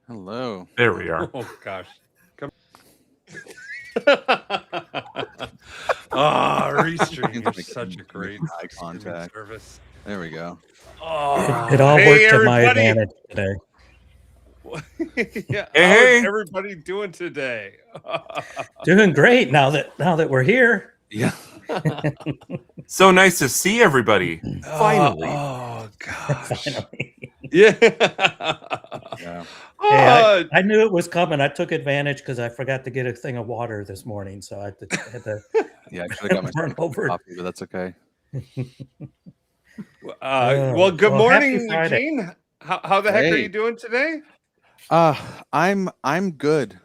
Hello. There we are. Oh gosh. Come. Restream, you're such a great eye streaming contact. service. There we go. Oh, It all hey worked to my everybody. advantage today. Yeah, Hey, how is hey. everybody doing today? Doing great now that we're here. Yeah. So nice to see everybody. Finally. Oh gosh. Finally. Yeah. Yeah. Hey, I knew it was coming. I took advantage because I forgot to get a thing of water this morning, so I had to Yeah, I should have got myself run a cup of over. coffee, but that's okay. Well, good well, happy morning, Friday. Eugene. How the heck are Hey. you doing today? I'm good.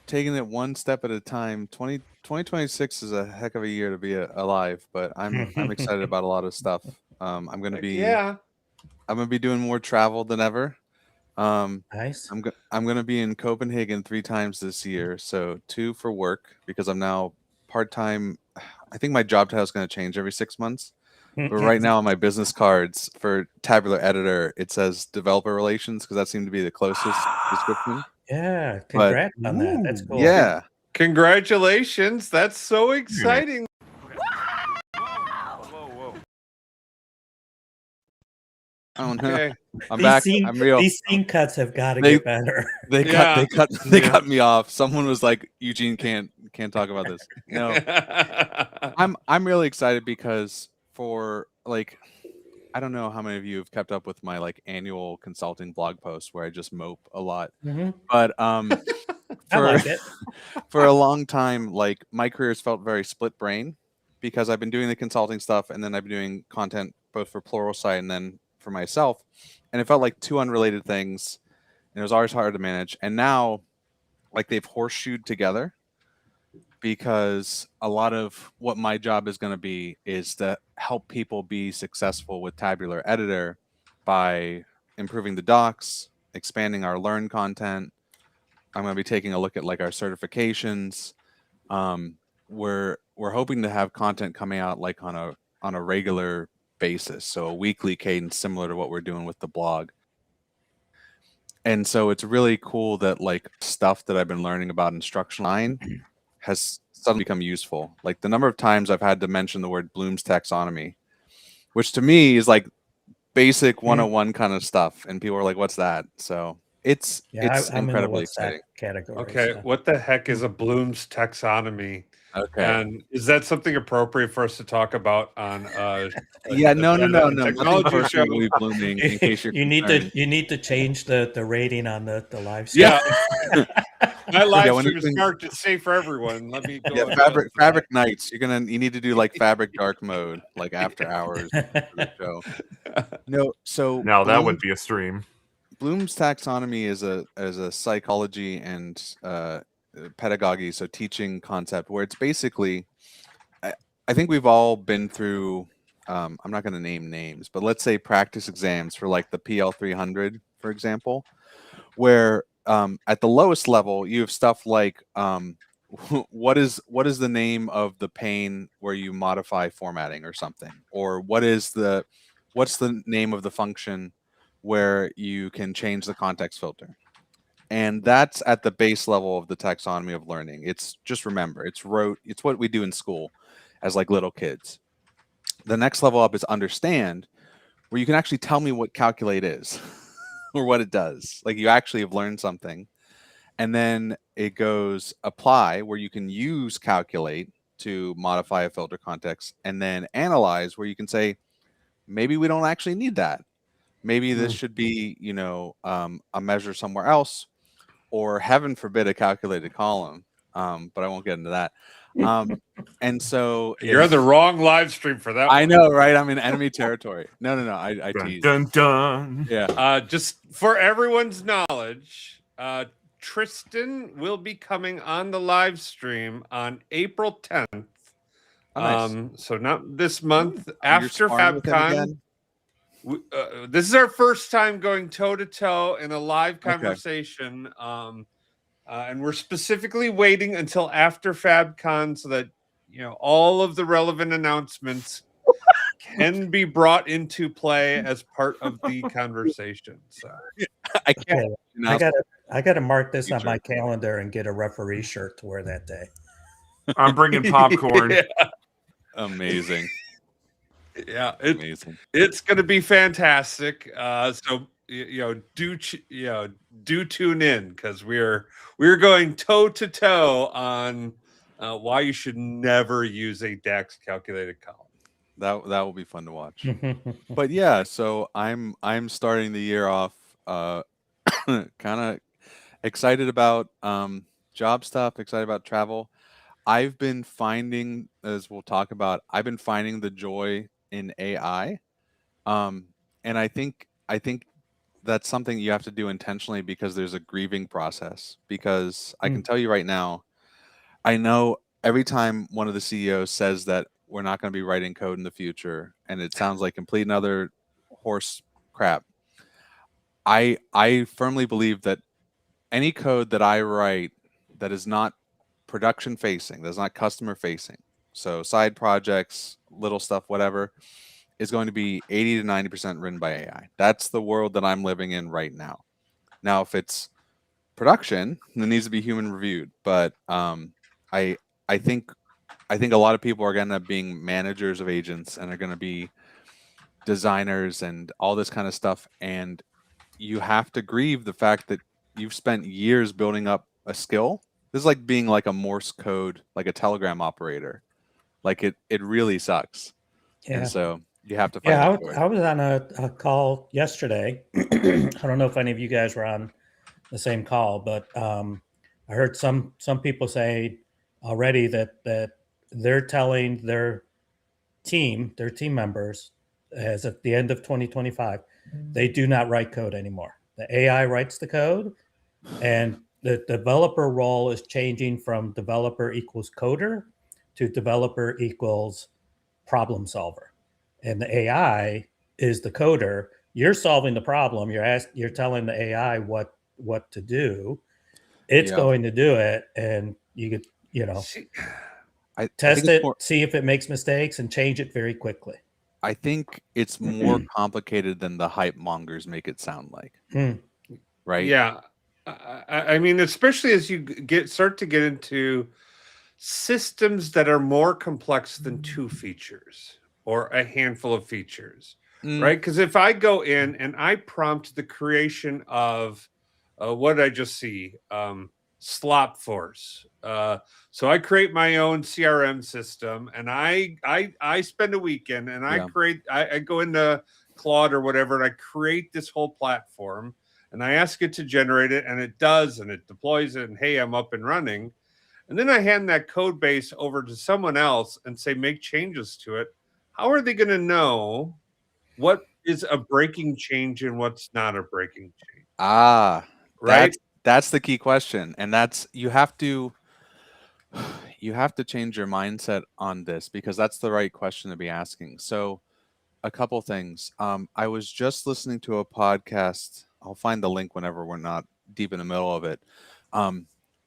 Taking it one step at a time. 2026 is a heck of a year to be alive, but I'm excited about a lot of stuff. I'm gonna Heck be yeah. I'm gonna be doing more travel than ever. Nice. I'm gonna be in Copenhagen 3 times this year, so 2 for work because I'm now part-time. I think my job title is gonna change every 6 months. But right now on my business cards for tabular editor, it says developer relations because that seemed to be the closest description. Yeah, But congrats on that. That's cool. yeah, Congratulations. That's so exciting. Whoa. oh no, Okay. I'm back. I'm real. These scene cuts have got to They- get better. They Yeah. cut me off. Someone was like, Eugene can't talk about this. No, I'm really excited because for like, I don't know how many of you have kept up with my like annual consulting blog post where I just mope a lot, Mhm. but I for like it. for a long time, like my career has felt very split brain because I've been doing the consulting stuff and then I've been doing content both for Pluralsight and then for myself, and it felt like two unrelated things, and it was always hard to manage. And now, like they've horseshoed together because a lot of what my job is going to be is to help people be successful with tabular editor by improving the docs, expanding our learn content. I'm going to be taking a look at like our certifications. We're hoping to have content coming out like on a regular basis, so a weekly cadence similar to what we're doing with the blog. And so it's really cool that like stuff that I've been learning about instructional design has suddenly become useful. Like the number of times I've had to mention the word Bloom's taxonomy, which to me is like basic 101 kind of stuff, and people are like, "What's that?" So it's I'm in the incredibly what's that exciting. category. Okay. so. What the heck is a Bloom's taxonomy? Okay. And is that something appropriate for us to talk about on Yeah, no. Nothing technology show? personally blooming. In case you're you concerned. need to change the rating on the live stream. Yeah. My live when stream it's is been- marked as safe for everyone. Let me go. Yeah, ahead and- fabric nights. You need to do like fabric dark mode, like after hours for the show. No, so Now that would be a stream. Bloom's taxonomy is a psychology and pedagogy, so teaching concept where it's basically, I think we've all been through. I'm not going to name names, but let's say practice exams for like the PL 300, for example, where at the lowest level you have stuff like what is the name of the pane where you modify formatting or something, or what's the name of the function where you can change the context filter. And that's at the base level of the taxonomy of learning. It's just remember, it's what we do in school as like little kids. The next level up is understand, where you can actually tell me what calculate is or what it does. Like you actually have learned something. And then it goes apply, where you can use calculate to modify a filter context, and then analyze, where you can say, maybe we don't actually need that. Maybe this should be, a measure somewhere else, or heaven forbid, a calculated column. But I won't get into that. And so You're on the wrong live stream for that. I one. know, right? I'm in enemy territory. No. I Dun, tease. dun, dun. Yeah. Just for everyone's knowledge, Tristan will be coming on the live stream on April 10th. Oh, nice. So not this month, You're after sparring with him FabCon. again? This is our first time going toe to toe in a live Okay. conversation. And we're specifically waiting until after FabCon so that all of the relevant announcements can be brought into play as part of the conversation. So I can't. Okay. I gotta mark this on Future. my calendar and get a referee shirt to wear that day. I'm bringing popcorn. Yeah. Amazing. Yeah, Amazing. it's going to be fantastic. So do tune in, because we're going toe to toe on why you should never use a DAX calculated column. That will be fun to watch. But yeah, so I'm starting the year off kind of excited about job stuff, excited about travel. I've been finding, as we'll talk about, I've been finding the joy in AI. And I think that's something you have to do intentionally, because there's a grieving process. Because I can tell you right now, I know every time one of the CEOs says that we're not going to be writing code in the future, and it sounds like complete and utter horse crap. I firmly believe that any code that I write that is not production facing, that's not customer facing, so side projects, little stuff, whatever, is going to be 80 to 90% written by AI. That's the world that I'm living in right now. Now, if it's production, it needs to be human reviewed. But I think a lot of people are going to end up being managers of agents, and are going to be designers and all this kind of stuff. And you have to grieve the fact that you've spent years building up a skill. This is like being like a Morse code, like a telegram operator. Like it really sucks. Yeah. And so you have to find Yeah, the joy. I was on a call yesterday. I don't know if any of you guys were on the same call, but I heard some people say already that they're telling their team members, as at the end of 2025, they do not write code anymore. The AI writes the code, and the developer role is changing from developer equals coder to developer equals problem solver. And the AI is the coder. You're solving the problem. You're telling the AI what to do. It's going to do it, and you could test it, see if it makes mistakes, and change it very quickly. I think it's more complicated than the hype mongers make it sound like. Right? Yeah. I mean, especially as you start to get into systems that are more complex than 2 features or a handful of features, right? Because if I go in and I prompt the creation of what did I just see? Slop Force. So I create my own CRM system, and I spend a weekend, and I go into Claude or whatever, and I create this whole platform, and I ask it to generate it, and it does, and it deploys it, and hey, I'm up and running. And then I hand that code base over to someone else and say, make changes to it. How are they going to know what is a breaking change and what's not a breaking change? Right? That's the key question. And that's, you have to change your mindset on this, because that's the right question to be asking. So a couple things. I was just listening to a podcast. I'll find the link whenever we're not deep in the middle of it,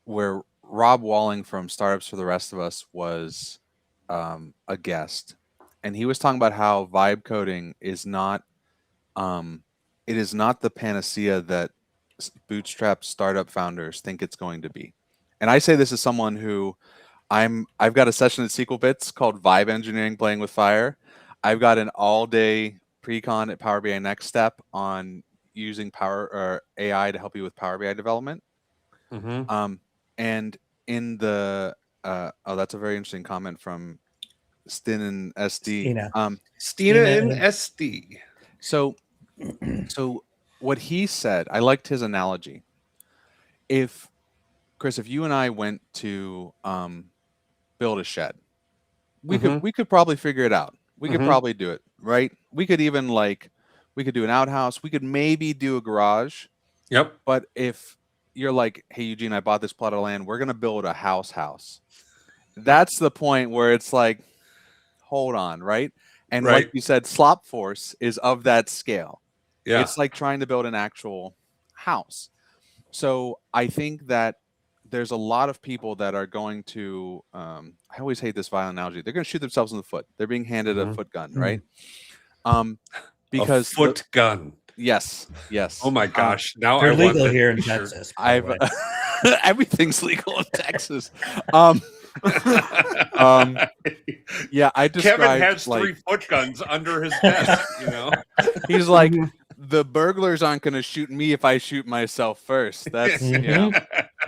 where Rob Walling from Startups for the Rest of Us was a guest, and he was talking about how vibe coding is not it is not the panacea that bootstrap startup founders think it's going to be. And I say this as someone who I've got a session at SQL Bits called Vibe Engineering Playing with Fire. I've got an all-day pre-con at Power BI Next Step on using AI to help you with Power BI development. And in the that's a very interesting comment from Stin and SD. Stina and SD. So what he said, I liked his analogy. If Chris, if you and I went to build a shed, we could probably figure it out. We could probably do it, right? We could even we could do an outhouse. We could maybe do a garage. Yep. But if you're like, hey, Eugene, I bought this plot of land, we're going to build a house. That's the point where it's like, hold on, right? And like you said, Slop Force is of that scale. Yeah. It's like trying to build an actual house. So I think that there's a lot of people that are going to I always hate this violent analogy. They're going to shoot themselves in the foot. They're being handed a foot gun, right? Because a foot gun. Yes. Oh my gosh! Now They're I want legal that here in t-shirt. Texas. By the way. Everything's legal in Texas. Yeah, I described Kevin has like 3 foot guns under his desk. You know, he's like the burglars aren't going to shoot me if I shoot myself first. That's yeah.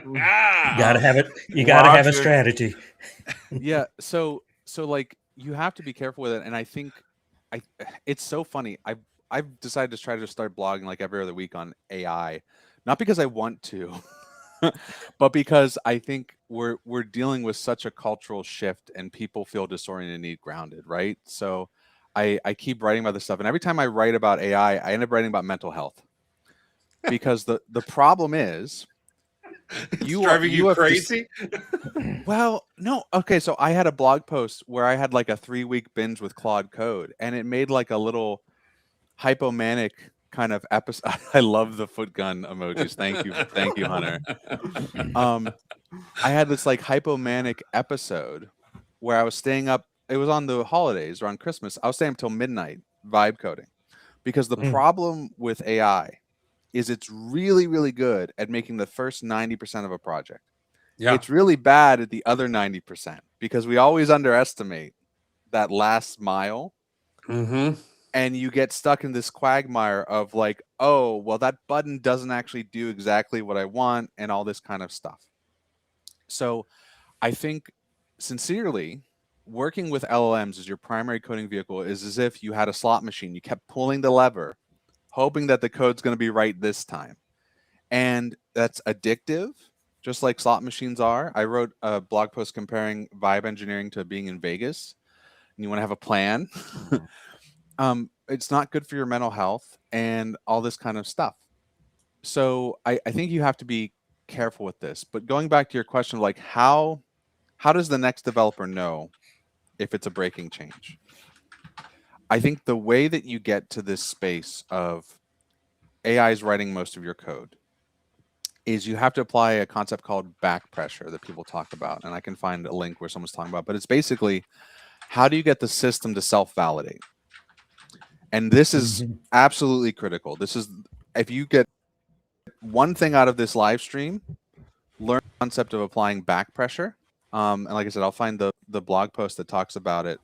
You gotta have it. You gotta have a Logic. strategy. Yeah, so like you have to be careful with it, and I think it's so funny. I've decided to try to start blogging like every other week on AI, not because I want to, but because I think we're dealing with such a cultural shift, and people feel disoriented and need grounded, right? So I keep writing about this stuff, and every time I write about AI, I end up writing about mental health, because the problem is it's driving you have crazy. well, no. Okay, so I had a blog post where I had like a 3-week binge with Claude Code, and it made like a little hypomanic kind of episode. I love the foot gun emojis. Thank you, Hunter. I had this like hypomanic episode where I was staying up. It was on the holidays or on Christmas. I was staying up till midnight vibe coding, because the problem with AI is it's really, really good at making the first 90% of a project. Yeah, It's really bad at the other 90%, because we always underestimate that last mile. And you get stuck in this quagmire of like, oh, well, that button doesn't actually do exactly what I want, and all this kind of stuff. So I think, sincerely, working with LLMs as your primary coding vehicle is as if you had a slot machine. You kept pulling the lever, hoping that the code's going to be right this time. And that's addictive, just like slot machines are. I wrote a blog post comparing vibe engineering to being in Vegas, and you want to have a plan. It's not good for your mental health and all this kind of stuff. So I think you have to be careful with this. But going back to your question, like how does the next developer know if it's a breaking change? I think the way that you get to this space of AI is writing most of your code is you have to apply a concept called back pressure that people talk about. And I can find a link where someone's talking about, but it's basically, how do you get the system to self-validate? And this is absolutely critical. This is, if you get one thing out of this live stream, learn the concept of applying back pressure. And like I said, I'll find the blog post that talks about it.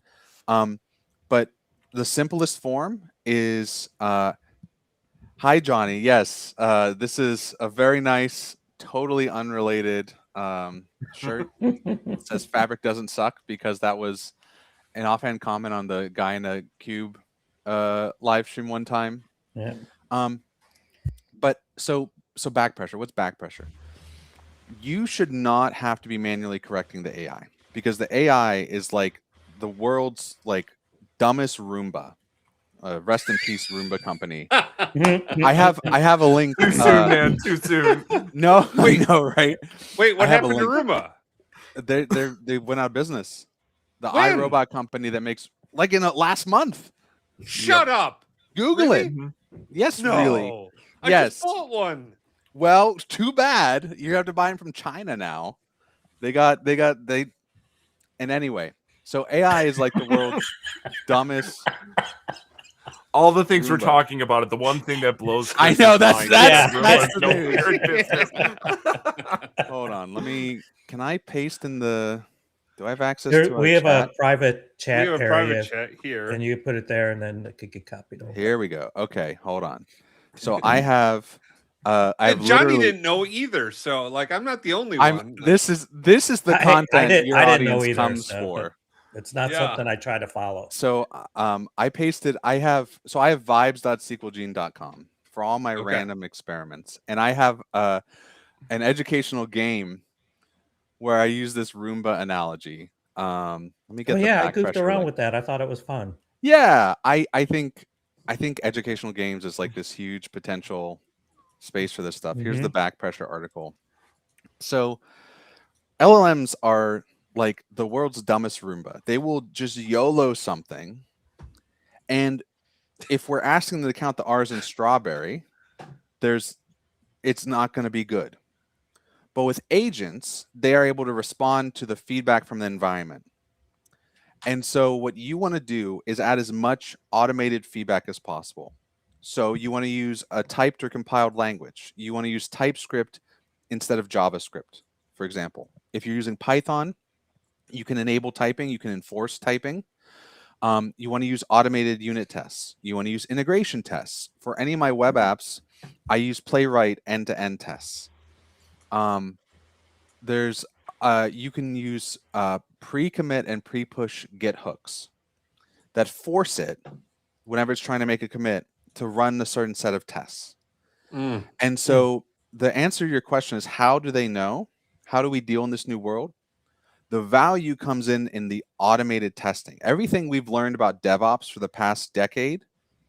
But the simplest form is, hi, Johnny. Yes, this is a very nice, totally unrelated shirt. It says fabric doesn't suck, because that was an offhand comment on the guy in a cube live stream one time. Yeah. But so back pressure. What's back pressure? You should not have to be manually correcting the AI, because the AI is like the world's like dumbest Roomba. Rest in peace, Roomba company. I have a link. Too soon, man. Too soon. No, I know, right? Wait, what I have a happened to link. Roomba? They went out of business. The When? iRobot company that makes, like, in the last month. Shut up! Google Really? it. Yes, No, really. I Yes. just bought one. Well, too bad. You have to buy them from China now. They and anyway, so AI is like the world's dumbest. All the things we're Roomba. talking about it, the one thing that blows. I know, that's Roomba's the no news. weird business. Hold on, can I paste in the? Do I have access There, to? we have a private chat We have a area, private chat here. and you put it there, and then it could get copied over. Here we go. Okay, hold on. So I have. I've And Johnny literally- didn't know either, so like I'm not the only one. This is the I content your I didn't know audience either, comes so for. It's not Yeah. something I try to follow. So I pasted. I have vibes.sqlgene.com for all my random experiments, and I have an educational game where I use this Roomba analogy. Let me get. Oh the yeah, I back goofed pressure around link. with that. I thought it was fun. Yeah, I think educational games is like this huge potential space for this stuff. Here's the back pressure article. So LLMs are like the world's dumbest Roomba. They will just YOLO something. And if we're asking them to count the R's in strawberry, it's not going to be good. But with agents, they are able to respond to the feedback from the environment. And so what you want to do is add as much automated feedback as possible. So you want to use a typed or compiled language. You want to use TypeScript instead of JavaScript, for example. If you're using Python, you can enable typing, you can enforce typing. You want to use automated unit tests. You want to use integration tests. For any of my web apps, I use Playwright end-to-end tests. You can use pre-commit and pre-push Git hooks that force it, whenever it's trying to make a commit, to run a certain set of tests. And so the answer to your question is, how do they know? How do we deal in this new world? The value comes in the automated testing. Everything we've learned about DevOps for the past decade,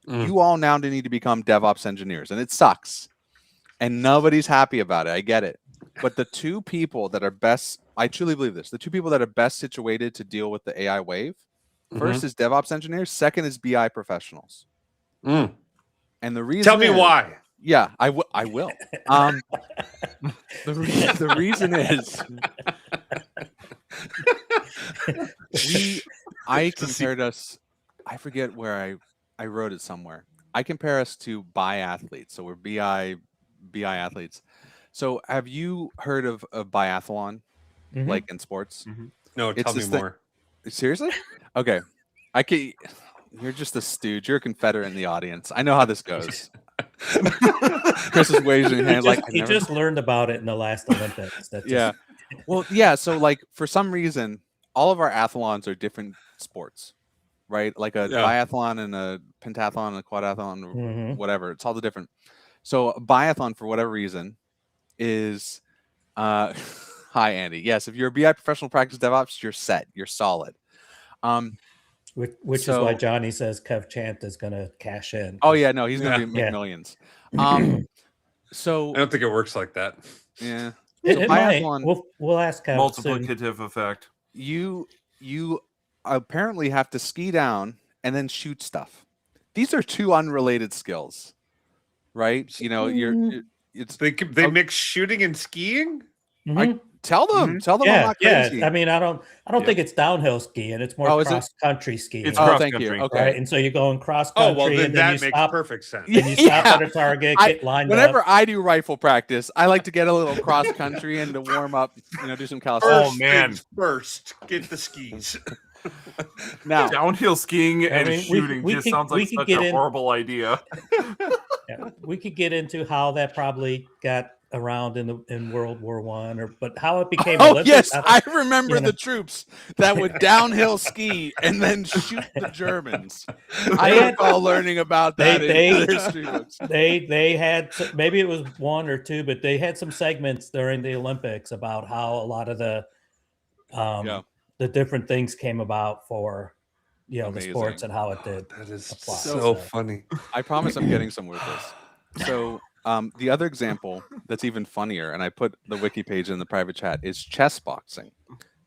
you all now need to become DevOps engineers, and it sucks. And nobody's happy about it. I get it. But the two people that are best, I truly believe this, the two people that are best situated to deal with the AI wave, first is DevOps engineers, second is BI professionals. And the reason Tell me why. Yeah, I will. The reason is I compared us, I forget where I wrote it somewhere. I compare us to biathletes. So we're BI athletes. So have you heard of biathlon, like in sports? No, tell me more. Seriously? Okay. You're just a stooge. You're a Confederate in the audience. I know how this goes. Chris is waving hands like he just learned about it in the last Olympics. Yeah. Well, yeah. So like for some reason, all of our athlons are different sports, right? Like a biathlon and a pentathlon and a quadathlon, or whatever. It's all the different. So a biathlon, for whatever reason, is hi Andy. Yes, if you're a BI professional practice DevOps, you're set. You're solid. Which is why Johnny says Kev Chant is going to cash in. Oh yeah, no, he's going to make millions. So I don't think it works like that. Yeah, it might. We'll ask Kev. Multiplicative effect. You apparently have to ski down and then shoot stuff. These are two unrelated skills, right? You know, They mix shooting and skiing. Tell them I'm not crazy. Yeah. I mean, I don't think it's downhill skiing. It's more cross country skiing. It's cross thank country. you. Okay. Right? And so you're going cross country. Oh, well, then and that you makes stop, perfect sense. And you stop at a target, get lined whenever up. I do rifle practice, I like to get a little cross country and to warm up, do some calisthenics. Oh man! First, get the skis. Now, downhill skiing and shooting sounds like such a horrible idea. We could get into how that probably got around in World War I, but how it became. Olympics, yes, I remember the troops that would downhill ski and then shoot the Germans. I recall learning about that in history books. They had, maybe it was one or two, but they had some segments during the Olympics about how a lot of the different things came about for the sports and how it did. That is apply. so funny. I promise I'm getting somewhere with this. So the other example that's even funnier, and I put the wiki page in the private chat, is chess boxing.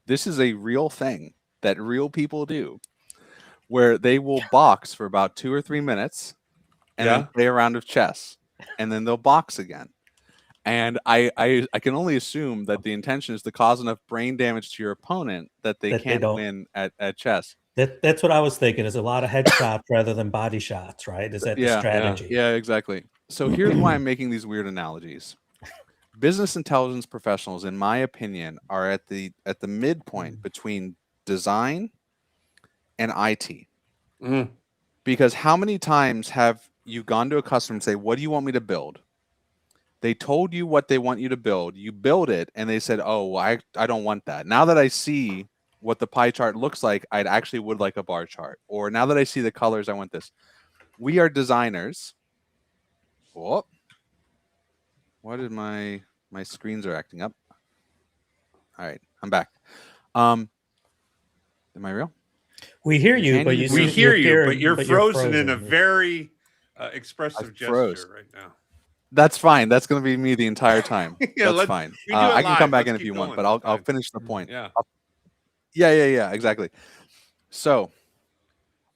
This is a real thing that real people do, where they will box for about 2 or 3 minutes and then play a round of chess, and then they'll box again. And I can only assume that the intention is to cause enough brain damage to your opponent that they can't win at chess. That's what I was thinking, is a lot of headshots rather than body shots, right? Is that the strategy? Yeah, exactly. So here's why I'm making these weird analogies. Business intelligence professionals, in my opinion, are at the midpoint between design and IT. Because how many times have you gone to a customer and say, "What do you want me to build?" They told you what they want you to build. You build it, and they said, "Oh, I don't want that. Now that I see what the pie chart looks like, I actually would like a bar chart." Or now that I see the colors, I want this. We are designers. Oh, why did my screens are acting up? All right, I'm back. Am I real? We hear you, but we hear you, but you're frozen in a very expressive gesture right now. That's fine. That's going to be me the entire time. That's fine. I can come back in if you want, but I'll finish the point. Yeah. Yeah, exactly. So,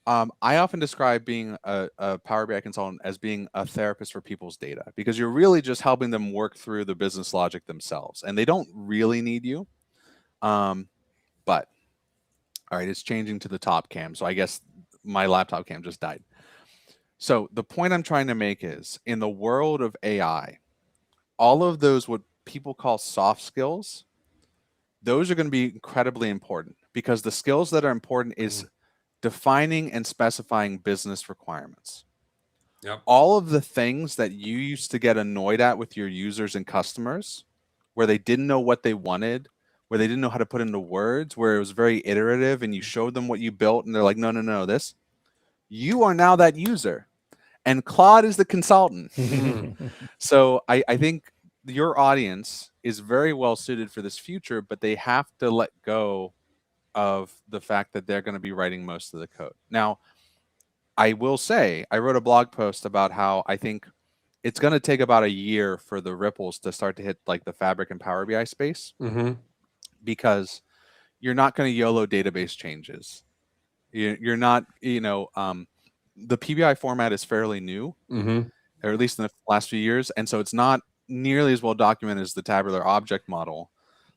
I often describe being a Power BI consultant as being a therapist for people's data, because you're really just helping them work through the business logic themselves, and they don't really need you. But all right, it's changing to the top cam, so I guess my laptop cam just died. So the point I'm trying to make is, in the world of AI, all of those what people call soft skills, those are going to be incredibly important, because the skills that are important is defining and specifying business requirements. Yep. All of the things that you used to get annoyed at with your users and customers, where they didn't know what they wanted, where they didn't know how to put into words, where it was very iterative and you showed them what you built and they're like, no, no, no, this, you are now that user. And Claude is the consultant. So I think your audience is very well suited for this future, but they have to let go of the fact that they're going to be writing most of the code. Now, I will say, I wrote a blog post about how I think it's going to take about a year for the ripples to start to hit like the Fabric and Power BI space, because you're not going to YOLO database changes. You're not, the PBI format is fairly new, or at least in the last few years. And so it's not nearly as well documented as the tabular object model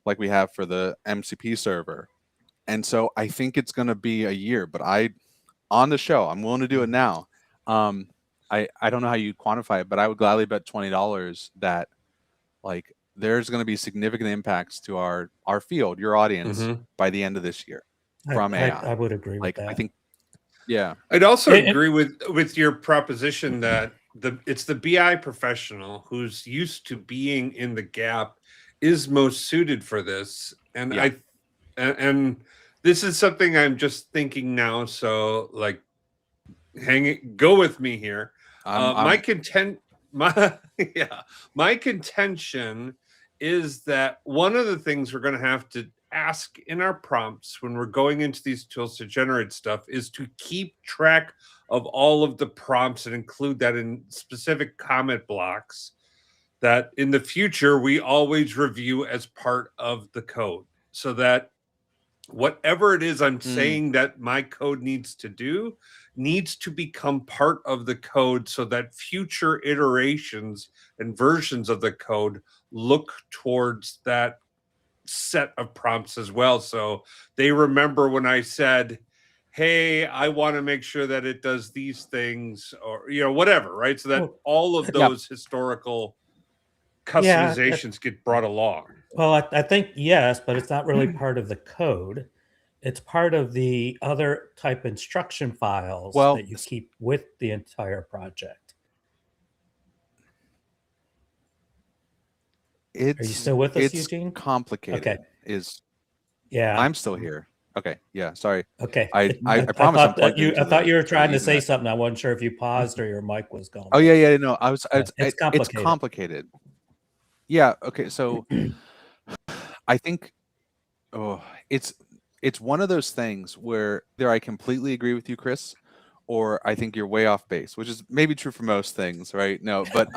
like we have for the MCP server. And so I think it's going to be a year, but on the show, I'm willing to do it now. I don't know how you quantify it, but I would gladly bet $20 that like there's going to be significant impacts to our field, your audience, by the end of this year from AI. I would agree with that. I think, yeah. I'd also agree with your proposition that it's the BI professional who's used to being in the gap is most suited for this. And Yeah. and this is something I'm just thinking now. So like, go with me here. My contention is that one of the things we're going to have to ask in our prompts when we're going into these tools to generate stuff is to keep track of all of the prompts and include that in specific comment blocks that in the future we always review as part of the code, so that whatever it is I'm saying that my code needs to do needs to become part of the code, so that future iterations and versions of the code look towards that set of prompts as well. So they remember when I said, hey, I want to make sure that it does these things, or, whatever, right? So that all of those historical customizations get brought along. Well, I think yes, but it's not really part of the code. It's part of the other type instruction files that you keep with the entire project. Are you still with us, Eugene? It's complicated. Okay. I'm still here. Okay. Yeah. Sorry. Okay. I promise I'm plugged into I thought you were trying to say Ethernet. something. I wasn't sure if you paused or your mic was going. Oh yeah. No, It's complicated. Yeah. Okay. So I think, it's one of those things where either I completely agree with you, Chris, or I think you're way off base, which is maybe true for most things, right? No, but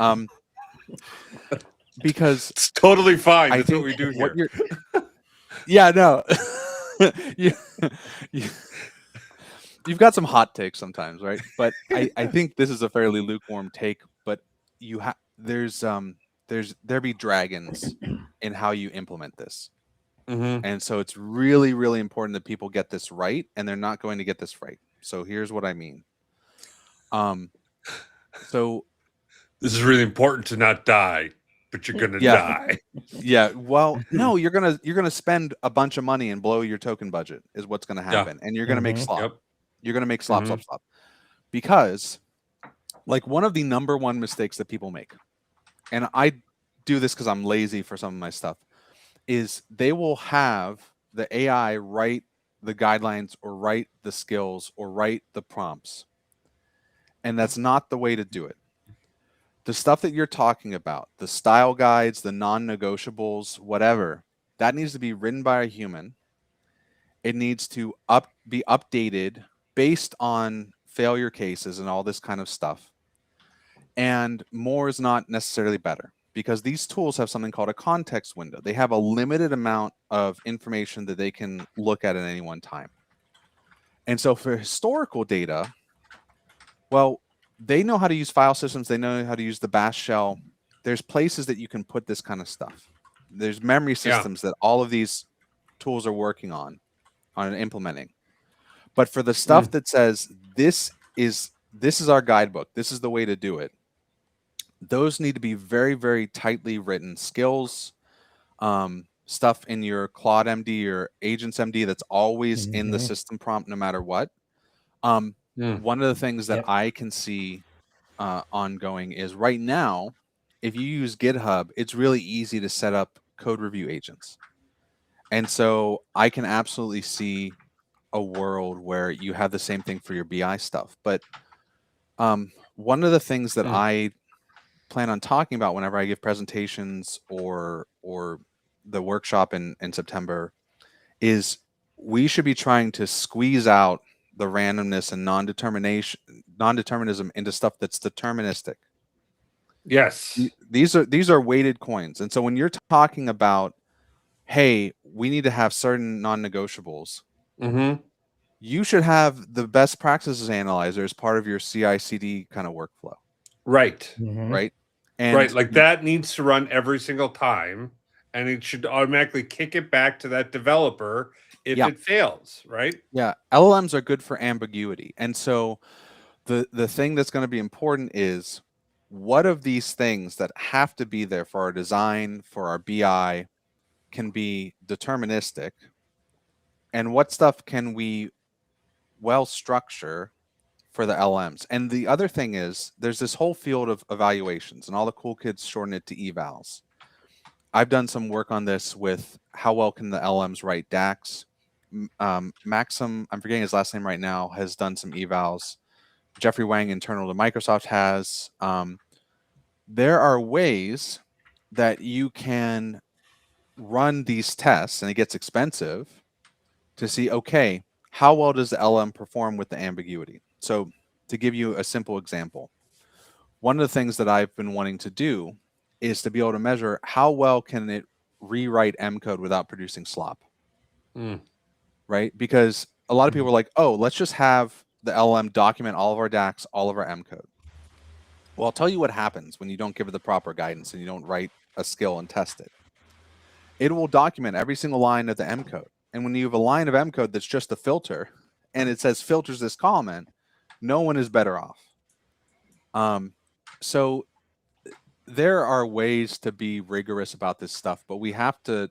because it's totally fine. That's what we do here. Yeah, no. You've got some hot takes sometimes, right? But I think this is a fairly lukewarm take. But there be dragons in how you implement this. And so it's really, really important that people get this right, and they're not going to get this right. So here's what I mean. So this is really important to not die, but you're gonna die. Yeah. Well, no, you're gonna spend a bunch of money and blow your token budget is what's gonna happen, and you're gonna make slop. You're gonna make slop, because like one of the number one mistakes that people make, and I do this because I'm lazy for some of my stuff, is they will have the AI write the guidelines or write the skills or write the prompts. And that's not the way to do it. The stuff that you're talking about, the style guides, the non-negotiables, whatever, that needs to be written by a human. It needs to be updated based on failure cases and all this kind of stuff. And more is not necessarily better, because these tools have something called a context window. They have a limited amount of information that they can look at any one time. And so for historical data, well, they know how to use file systems. They know how to use the bash shell. There's places that you can put this kind of stuff. There's memory systems that all of these tools are working on and implementing. But for the stuff that says this is our guidebook, this is the way to do it, those need to be very, very tightly written skills, stuff in your Claude MD or Agents MD that's always in the system prompt no matter what. One of the things that I can see ongoing is right now, if you use GitHub, it's really easy to set up code review agents. And so I can absolutely see a world where you have the same thing for your BI stuff. But one of the things that I plan on talking about whenever I give presentations or the workshop in September is we should be trying to squeeze out the randomness and non-determinism into stuff that's deterministic. Yes. These are weighted coins. And so when you're talking about, hey, we need to have certain non-negotiables, you should have the best practices analyzer as part of your CI/CD kind of workflow. Right. Right. And right. Like that needs to run every single time, and it should automatically kick it back to that developer if it fails. Right. Yeah. LLMs are good for ambiguity. And so the thing that's going to be important is what of these things that have to be there for our design, for our BI, can be deterministic, and what stuff can we well structure for the LMs. And the other thing is there's this whole field of evaluations, and all the cool kids shorten it to evals. I've done some work on this with how well can the LMs write DAX. Maxim, I'm forgetting his last name right now, has done some evals. Jeffrey Wang, internal to Microsoft, has. There are ways that you can run these tests, and it gets expensive, to see, okay, how well does the LM perform with the ambiguity? So to give you a simple example, one of the things that I've been wanting to do is to be able to measure how well can it rewrite M code without producing slop. Right? Because a lot of people are like, oh, let's just have the LM document all of our DAX, all of our M code. Well, I'll tell you what happens when you don't give it the proper guidance and you don't write a skill and test it. It will document every single line of the M code. And when you have a line of M code that's just a filter and it says filters this comment, no one is better off. So there are ways to be rigorous about this stuff, but we have to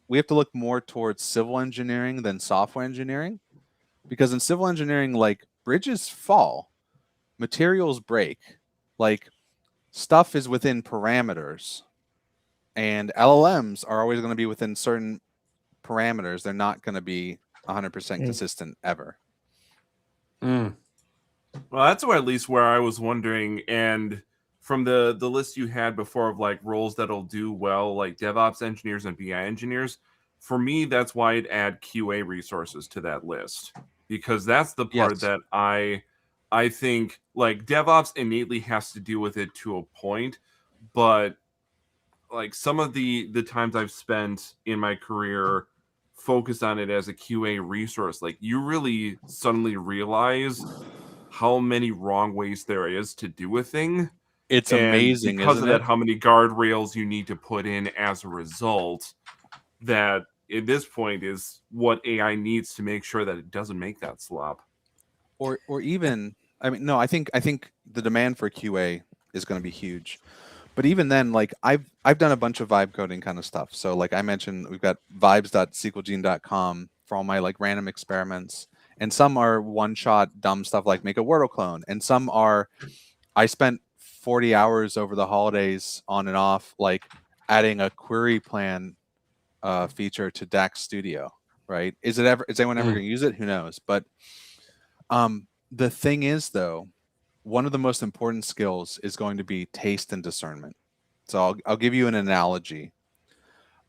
look more towards civil engineering than software engineering, because in civil engineering, like, bridges fall, materials break, like, stuff is within parameters, and LLMs are always going to be within certain parameters. They're not going to be 100% consistent ever. Well, that's at least where I was wondering. And from the list you had before of like roles that'll do well, like DevOps engineers and BI engineers, for me, that's why I'd add QA resources to that list, because that's the part that I think like DevOps innately has to deal with it to a point, but like some of the times I've spent in my career focused on it as a QA resource, like you really suddenly realize how many wrong ways there is to do a thing. It's amazing, because isn't of that, how many guardrails you need to put in as a result, that at this point is what AI needs to make sure that it doesn't make that slop. Or even, I mean, no, I think the demand for QA is going to be huge. But even then, like I've done a bunch of vibe coding kind of stuff. So like I mentioned, we've got vibes.sqlgene.com for all my like random experiments. And some are one-shot dumb stuff like make a Wordle clone. And some are, I spent 40 hours over the holidays on and off, like adding a query plan feature to DAX Studio, right? Is anyone ever going to use it? Who knows? But the thing is, though, one of the most important skills is going to be taste and discernment. So I'll give you an analogy.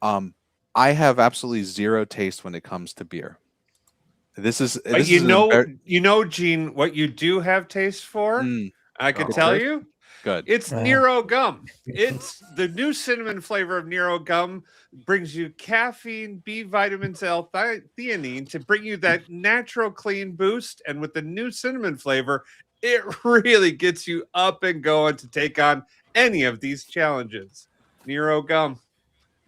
I have absolutely zero taste when it comes to beer. This is Gene, what you do have taste for I can Oh. tell you, Good. it's Well. Nero gum. It's the new cinnamon flavor of Nero gum. Brings you caffeine, B vitamins, L-theanine to bring you that natural clean boost. And with the new cinnamon flavor, it really gets you up and going to take on any of these challenges. Nero gum,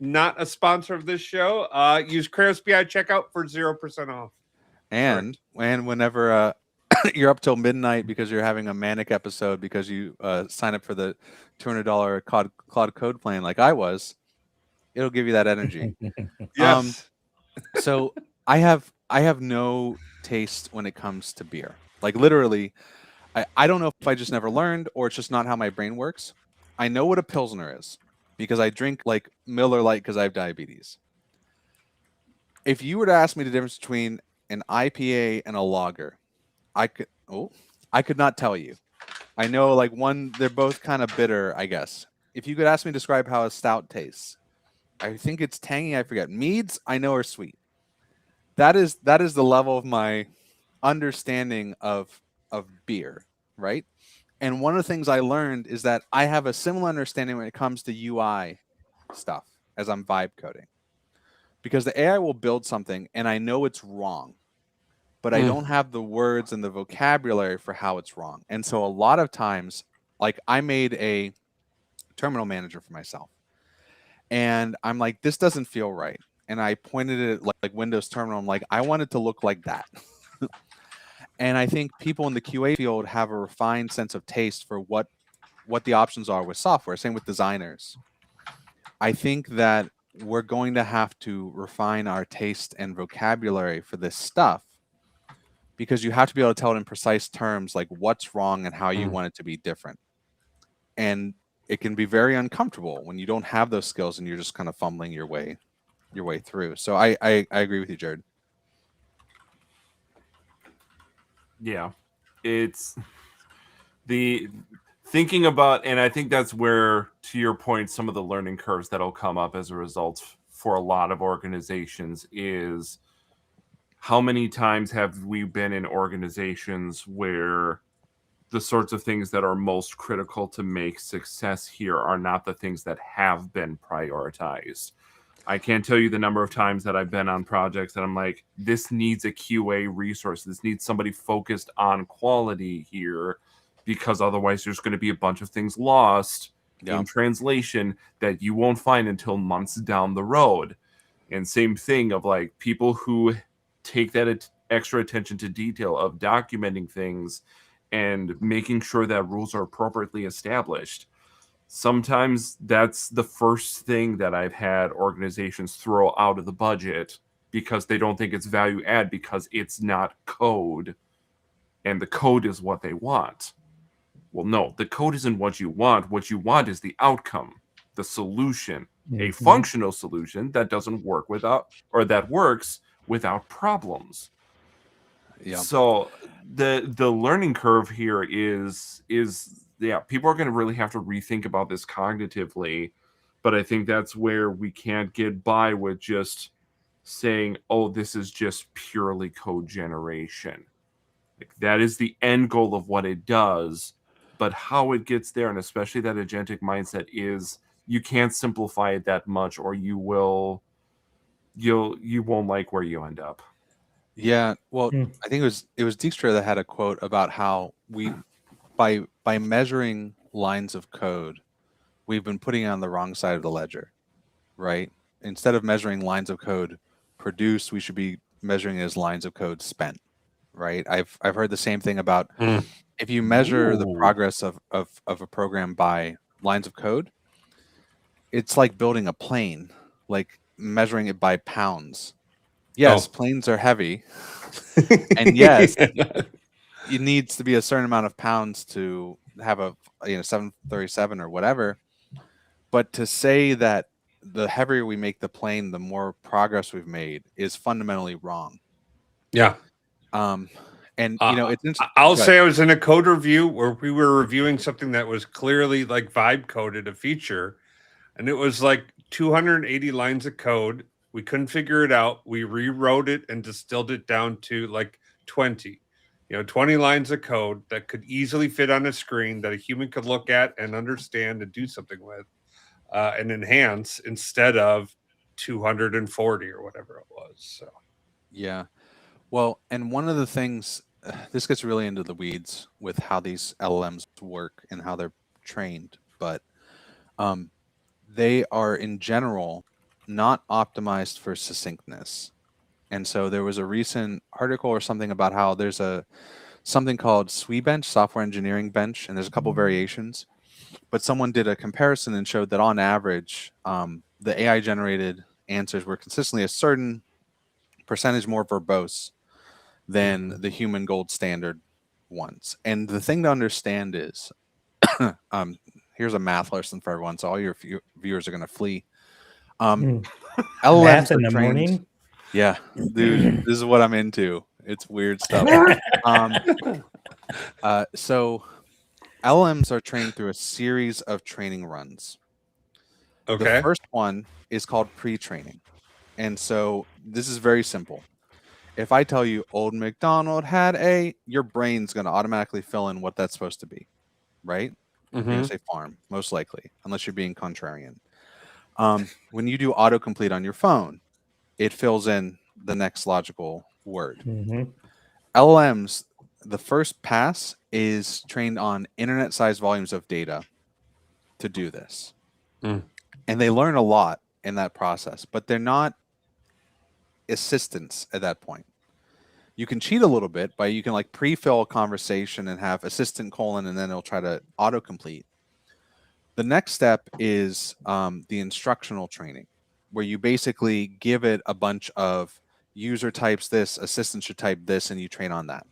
not a sponsor of this show. Use Kratos BI checkout for 0% off. And whenever you're up till midnight because you're having a manic episode because you sign up for the $200 Cloud Code plan like I was, it'll give you that energy. Yes. So I have no taste when it comes to beer. Like literally, I don't know if I just never learned or it's just not how my brain works. I know what a Pilsner is because I drink like Miller Lite because I have diabetes. If you were to ask me the difference between an IPA and a lager, I could not tell you. I know like one, they're both kind of bitter, I guess. If you could ask me to describe how a stout tastes, I think it's tangy. I forget. Meads, I know, are sweet. That is the level of my understanding of beer, right? And one of the things I learned is that I have a similar understanding when it comes to UI stuff as I'm vibe coding. Because the AI will build something and I know it's wrong, but I don't have the words and the vocabulary for how it's wrong. And so a lot of times, like I made a terminal manager for myself and I'm like, this doesn't feel right. And I pointed it at like Windows Terminal. I'm like, I want it to look like that. And I think people in the QA field have a refined sense of taste for what the options are with software. Same with designers. I think that we're going to have to refine our taste and vocabulary for this stuff because you have to be able to tell it in precise terms, like what's wrong and how you want it to be different. And it can be very uncomfortable when you don't have those skills and you're just kind of fumbling your way through. So I agree with you, Jared. Yeah, it's the thinking about, and I think that's where, to your point, some of the learning curves that'll come up as a result for a lot of organizations is how many times have we been in organizations where the sorts of things that are most critical to make success here are not the things that have been prioritized. I can't tell you the number of times that I've been on projects that I'm like, this needs a QA resource. This needs somebody focused on quality here, because otherwise there's going to be a bunch of things lost in translation that you won't find until months down the road. And same thing of like people who take that extra attention to detail of documenting things and making sure that rules are appropriately established. Sometimes that's the first thing that I've had organizations throw out of the budget because they don't think it's value add because it's not code and the code is what they want. Well, no, the code isn't what you want. What you want is the outcome, the solution, a functional solution that doesn't work without, or that works without problems. Yeah. So the learning curve here is people are going to really have to rethink about this cognitively, but I think that's where we can't get by with just saying, oh, this is just purely code generation. Like, that is the end goal of what it does, but how it gets there, and especially that agentic mindset, is you can't simplify it that much or you won't like where you end up. Yeah, well, I think it was Dijkstra that had a quote about how we by measuring lines of code, we've been putting it on the wrong side of the ledger, right? Instead of measuring lines of code produced, we should be measuring it as lines of code spent, right? I've heard the same thing about if you measure the progress of a program by lines of code, it's like building a plane, like measuring it by pounds. Yes, planes are heavy. And yes, it needs to be a certain amount of pounds to have a 737 or whatever. But to say that the heavier we make the plane, the more progress we've made is fundamentally wrong. Yeah. And it's I'll say I was in a code review where we were reviewing something that was clearly like vibe coded a feature, and it was like 280 lines of code. We couldn't figure it out. We rewrote it and distilled it down to like 20. 20 lines of code that could easily fit on a screen that a human could look at and understand and do something with, and enhance, instead of 240 or whatever it was. So Yeah. Well, and one of the things, this gets really into the weeds with how these LLMs work and how they're trained, but um, they are in general not optimized for succinctness. And so there was a recent article or something about how there's something called SWE-bench, software engineering bench, and there's a couple variations. But someone did a comparison and showed that on average, the AI generated answers were consistently a certain percentage more verbose than the human gold standard ones. And the thing to understand is, here's a math lesson for everyone, so all your viewers are going to flee. LLMs Math in are the trained. morning. Yeah, dude, this is what I'm into. It's weird stuff. So LLMs are trained through a series of training runs. okay, The first one is called pre-training. And so this is very simple. If I tell you Old MacDonald had your brain's going to automatically fill in what that's supposed to be, right? You're going to say farm, most likely, unless you're being contrarian. When you do autocomplete on your phone, it fills in the next logical word. LLMs, the first pass is trained on internet-sized volumes of data to do this. And they learn a lot in that process, but they're not assistants at that point. You can cheat a little bit by you can like pre-fill a conversation and have assistant : and then it'll try to autocomplete. The next step is the instructional training, where you basically give it a bunch of user types this, assistant should type this, and you train on that.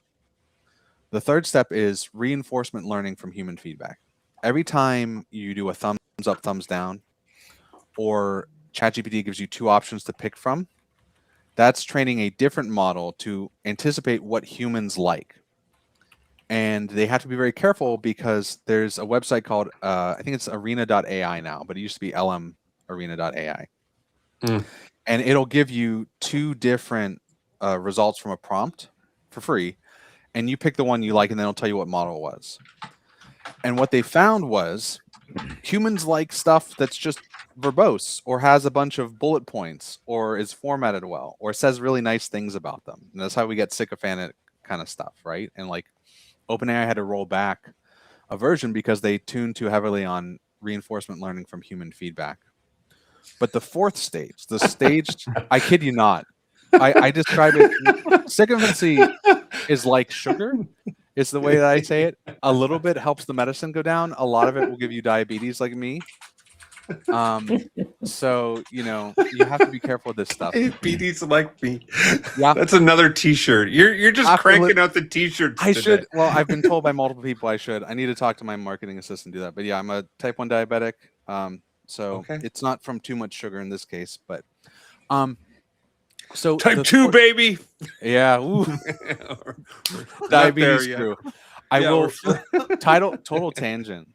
The third step is reinforcement learning from human feedback. Every time you do a thumbs up, thumbs down, or ChatGPT gives you two options to pick from, that's training a different model to anticipate what humans like. And they have to be very careful because there's a website called, I think it's arena.ai now, but it used to be lmarena.ai. And it'll give you two different results from a prompt for free. And you pick the one you like, and then it'll tell you what model it was. And what they found was humans like stuff that's just verbose or has a bunch of bullet points or is formatted well or says really nice things about them. And that's how we get sycophantic kind of stuff, right? And like OpenAI had to roll back a version because they tuned too heavily on reinforcement learning from human feedback. But the fourth stage, the stage, I kid you not, I describe it, sycophancy is like sugar. It's the way that I say it. A little bit helps the medicine go down. A lot of it will give you diabetes like me. So, you have to be careful with this stuff. diabetes like me. Yeah. That's another t-shirt. You're just cranking out the t-shirts I today. should. Well, I've been told by multiple people I should. I need to talk to my marketing assistant to do that. But yeah, I'm a type 1 diabetic. So it's not from too much sugar in this case, but so type 2, baby. Yeah. Diabetes crew. I will total tangent.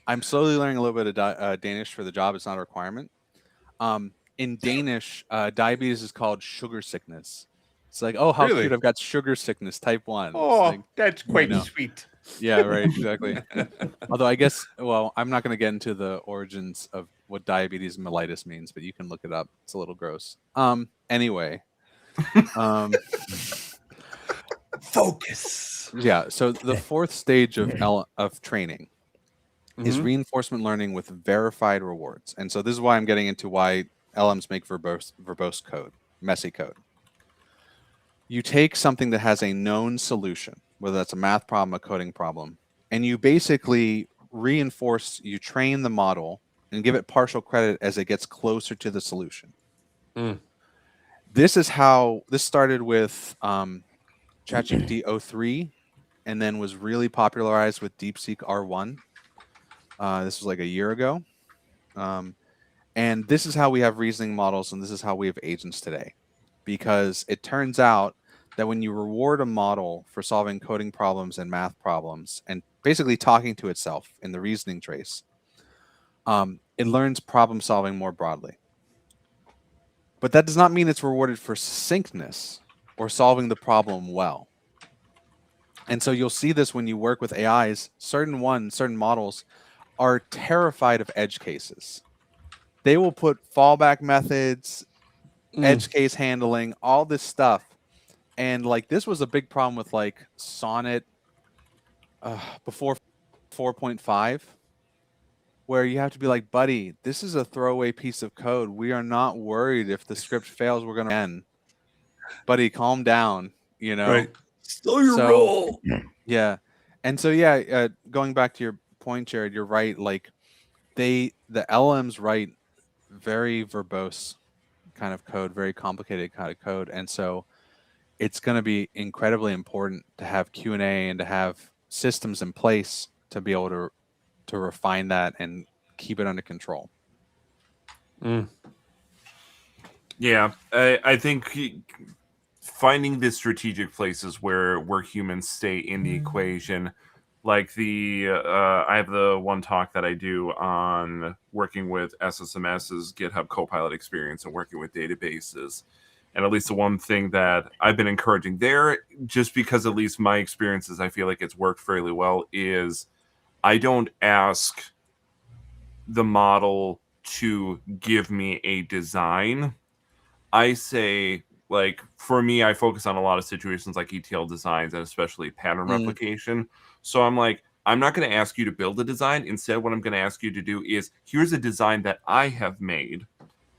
I'm slowly learning a little bit of Danish for the job. It's not a requirement. In Danish, diabetes is called sugar sickness. It's like, oh, how cute! I've got sugar sickness, type 1. Oh, like, that's quite sweet. Yeah, right, exactly. Although I guess, well, I'm not going to get into the origins of what diabetes mellitus means, but you can look it up. It's a little gross. Anyway. Focus. Yeah, so the fourth stage of training is reinforcement learning with verified rewards. And so this is why I'm getting into why LMs make verbose code, messy code. You take something that has a known solution, whether that's a math problem, a coding problem, and you basically you train the model and give it partial credit as it gets closer to the solution. This started with ChatGPT 03 and then was really popularized with DeepSeek R1. This was like a year ago. And this is how we have reasoning models, and this is how we have agents today. Because it turns out that when you reward a model for solving coding problems and math problems and basically talking to itself in the reasoning trace, it learns problem solving more broadly. But that does not mean it's rewarded for succinctness or solving the problem well. And so you'll see this when you work with AIs. Certain models are terrified of edge cases. They will put fallback methods, edge case handling, all this stuff. And like this was a big problem with like Sonnet before 4.5, where you have to be like, buddy, this is a throwaway piece of code. We are not worried if the script fails. We're going to end. Buddy, calm down, you know? Right. Slow your roll. Yeah. And so, yeah, going back to your point, Jared, you're right. Like the LMs write very verbose kind of code, very complicated kind of code. And so it's going to be incredibly important to have Q&A and to have systems in place to be able to refine that and keep it under control. Yeah, I think finding the strategic places where humans stay in the equation, like I have the one talk that I do on working with SSMS's GitHub Copilot experience and working with databases. And at least the one thing that I've been encouraging there, just because at least my experiences, I feel like it's worked fairly well, is I don't ask the model to give me a design. I say, like, for me, I focus on a lot of situations like ETL designs and especially pattern replication. So I'm like, I'm not going to ask you to build a design. Instead, what I'm going to ask you to do is, here's a design that I have made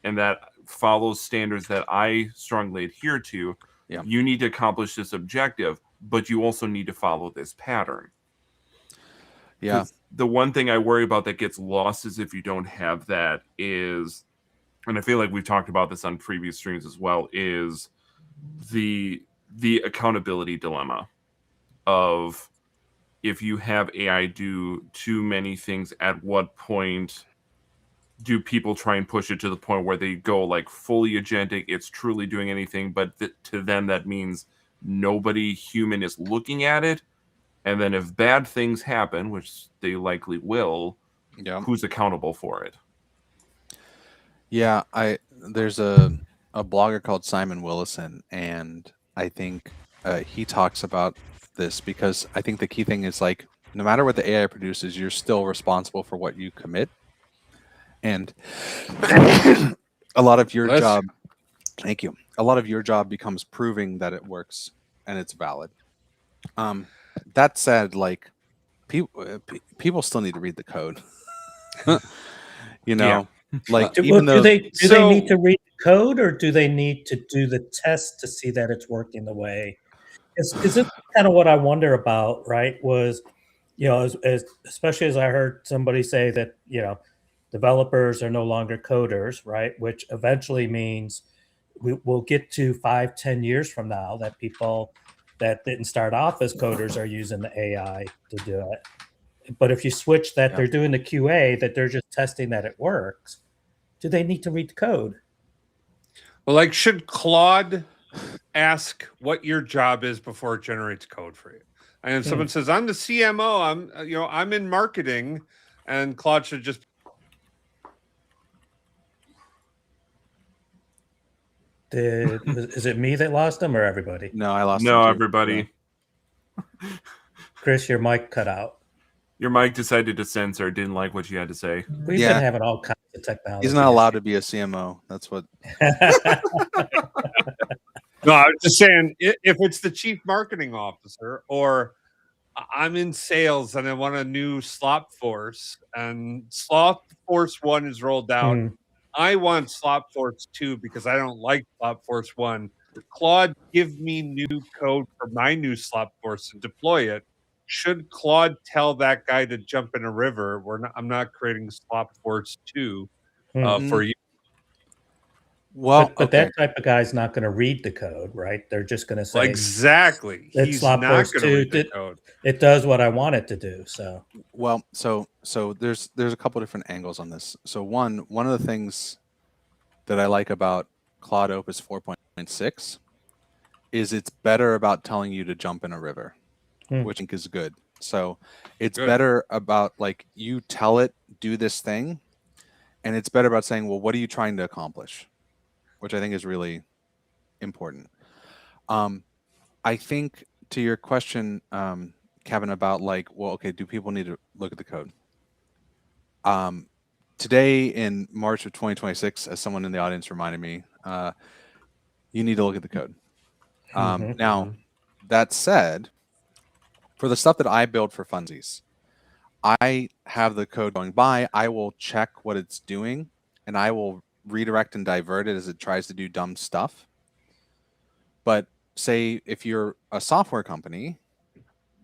and that follows standards that I strongly adhere to. Yeah. You need to accomplish this objective, but you also need to follow this pattern. Yeah. The one thing I worry about that gets lost is if you don't have that is, and I feel like we've talked about this on previous streams as well, is the accountability dilemma of if you have AI do too many things, at what point do people try and push it to the point where they go like fully agentic, it's truly doing anything, but to them that means nobody human is looking at it. And then if bad things happen, which they likely will, who's accountable for it? Yeah, there's a blogger called Simon Willison, and I think he talks about this because I think the key thing is like no matter what the AI produces, you're still responsible for what you commit. And a lot of your job, thank you. A lot of your job becomes proving that it works and it's valid. That said, like people still need to read the code. You know, like do even though they need to read the code, or do they need to do the test to see that it's working the way? Because this is kind of what I wonder about, right? Was, you know, as especially as I heard somebody say that, you know, developers are no longer coders, right? Which eventually means we'll get to 5-10 years from now that people that didn't start off as coders are using the AI to do it. But if you switch that they're doing the QA, that they're just testing that it works, do they need to read the code? Well, like, should Claude ask what your job is before it generates code for you? And if someone says, I'm the CMO, I'm in marketing, and Claude should just. Is it me that lost him or everybody? No, I lost. No, everybody. Yeah. Chris, your mic cut out. Your mic decided to censor. Didn't like what you had to say. We've been having all kinds of technology. He's not allowed to be a CMO. That's what. No, I was just saying, if it's the chief marketing officer, or I'm in sales and I want a new Slop Force, and Slop Force 1 is rolled out. I want Slop Force 2 because I don't like Slop Force 1. Claude, give me new code for my new Slop Force and deploy it. Should Claude tell that guy to jump in a river? I'm not creating Slop Force 2 for you. Well, but that type of guy's not going to read the code, right? They're just going to say exactly. He's not going to read the code. It does what I want it to do. So well, so there's a couple different angles on this. So one of the things that I like about Claude Opus 4.6 is it's better about telling you to jump in a river, which I think is good. So it's better about like you tell it do this thing, and it's better about saying, well, what are you trying to accomplish? Which I think is really important. I think to your question, Kevin, about like, well, okay, do people need to look at the code? Today in March of 2026, as someone in the audience reminded me, you need to look at the code. Now, that said, for the stuff that I build for funsies, I have the code going by. I will check what it's doing, and I will redirect and divert it as it tries to do dumb stuff. But say if you're a software company,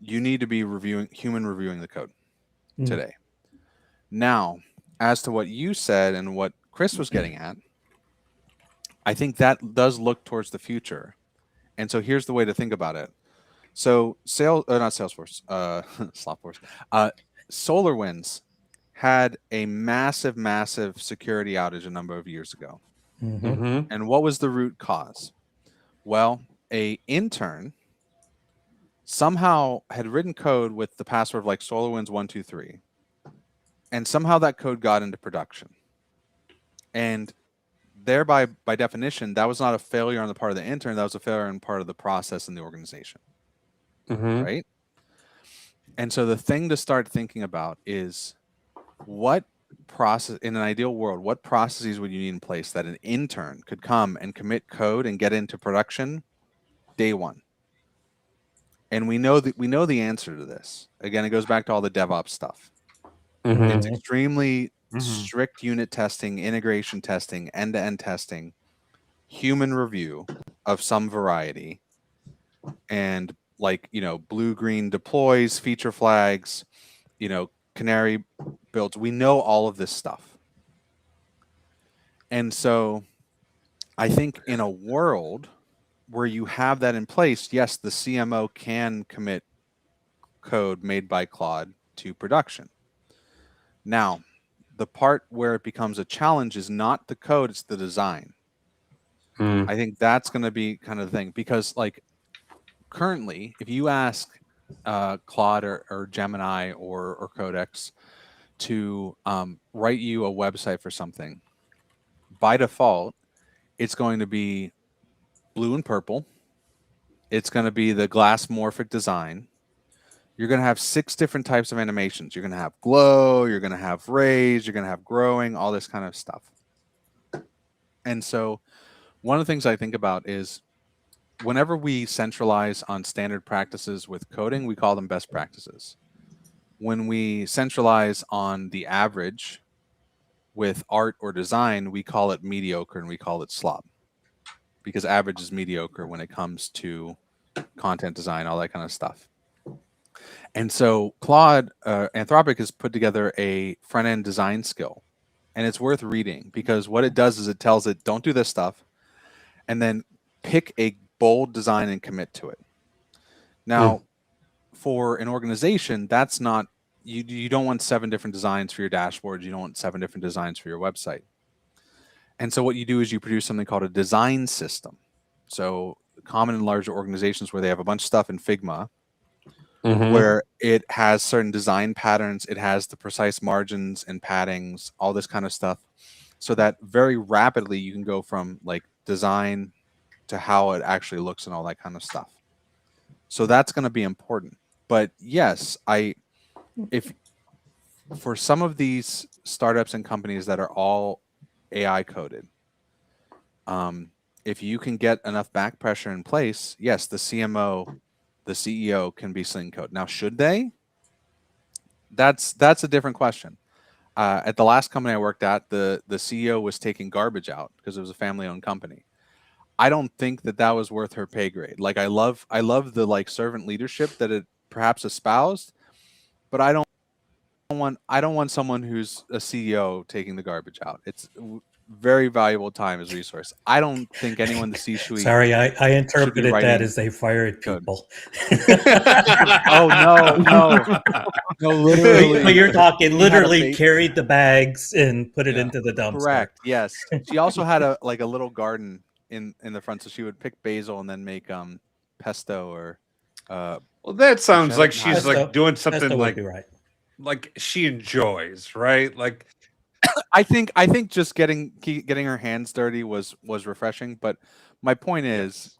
you need to be human reviewing the code today. Now, as to what you said and what Chris was getting at, I think that does look towards the future. And so here's the way to think about it. So not Salesforce, Slopforce, SolarWinds had a massive, massive security outage a number of years ago. And what was the root cause? Well, a intern somehow had written code with the password of like SolarWinds 123, and somehow that code got into production. And thereby, by definition, that was not a failure on the part of the intern, that was a failure on part of the process in the organization. Right? And so the thing to start thinking about is what process, in an ideal world, what processes would you need in place that an intern could come and commit code and get into production day one? And we know the answer to this. Again, it goes back to all the DevOps stuff. It's extremely strict unit testing, integration testing, end-to-end testing, human review of some variety, and like, blue, green deploys, feature flags, canary builds. We know all of this stuff. And so I think in a world where you have that in place, yes, the CMO can commit code made by Claude to production. Now, the part where it becomes a challenge is not the code, it's the design. I think that's going to be kind of the thing, because like currently, if you ask Claude or Gemini or Codex to write you a website for something, by default, it's going to be blue and purple. It's going to be the glass morphic design. You're going to have 6 different types of animations. You're going to have glow, you're going to have raise, you're going to have growing, all this kind of stuff. And so one of the things I think about is whenever we centralize on standard practices with coding, we call them best practices. When we centralize on the average with art or design, we call it mediocre and we call it slop, because average is mediocre when it comes to content design, all that kind of stuff. And so Claude, Anthropic has put together a front-end design skill, and it's worth reading, because what it does is it tells it, don't do this stuff, and then pick a bold design and commit to it. Now, for an organization, that's not, you don't want 7 different designs for your dashboards. You don't want 7 different designs for your website. And so what you do is you produce something called a design system. So common in larger organizations where they have a bunch of stuff in Figma, where it has certain design patterns, it has the precise margins and paddings, all this kind of stuff, so that very rapidly you can go from like design to how it actually looks and all that kind of stuff. So that's going to be important. But yes, if for some of these startups and companies that are all AI coded, if you can get enough back pressure in place, yes, the CMO, the CEO can be sling code. Now, should they? That's a different question. At the last company I worked at, the CEO was taking garbage out because it was a family-owned company. I don't think that was worth her pay grade. Like I love the like servant leadership that it perhaps espoused, but I don't want someone who's a CEO taking the garbage out. It's very valuable time as resource. I don't think anyone in the C-suite. Sorry, I interpreted that as they fired people. Oh no, literally. But you're talking literally carried the bags and put it into the dumpster. Correct. Yes. She also had a little garden in the front, so she would pick basil and then make pesto or. Well, that sounds like she's like doing something like she enjoys, right? Like. I think just getting her hands dirty was refreshing, but my point is